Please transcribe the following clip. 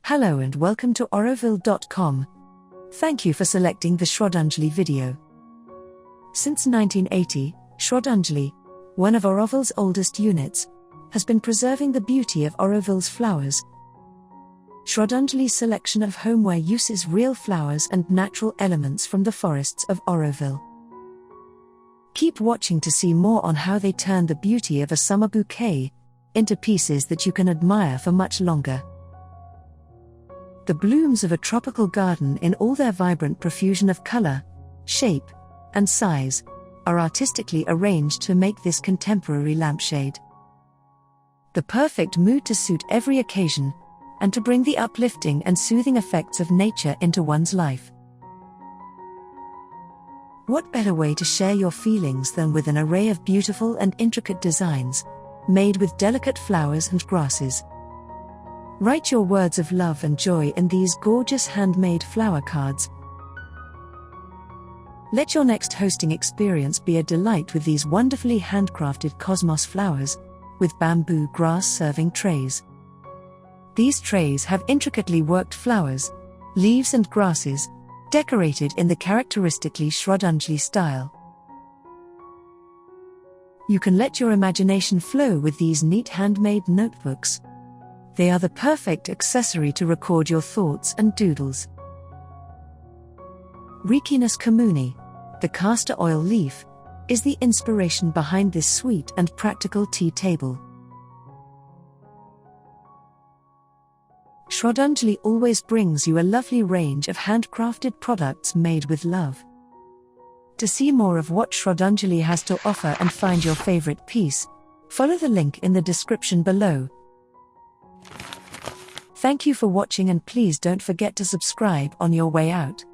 Hello and welcome to Auroville.com. Thank you for selecting the Shraddhanjali video. Since 1980, Shraddhanjali, one of Auroville's oldest units, has been preserving the beauty of Auroville's flowers. Shraddhanjali's selection of homeware uses real flowers and natural elements from the forests of Auroville. Keep watching to see more on how they turn the beauty of a summer bouquet into pieces that you can admire for much longer. The blooms of a tropical garden in all their vibrant profusion of color, shape, and size are artistically arranged to make this contemporary lampshade the perfect mood to suit every occasion and to bring the uplifting and soothing effects of nature into one's life. What better way to share your feelings than with an array of beautiful and intricate designs, made with delicate flowers and grasses? Write your words of love and joy in these gorgeous handmade flower cards. Let your next hosting experience be a delight with these wonderfully handcrafted cosmos flowers, with bamboo grass serving trays. These trays have intricately worked flowers, leaves and grasses, decorated in the characteristically Shraddhanjali style. You can let your imagination flow with these neat handmade notebooks. They are the perfect accessory to record your thoughts and doodles. Ricinus comuni, the castor oil leaf, is the inspiration behind this sweet and practical tea table. Shraddhanjali always brings you a lovely range of handcrafted products made with love. To see more of what Shraddhanjali has to offer and find your favorite piece, follow the link in the description below. Thank you for watching and please don't forget to subscribe on your way out.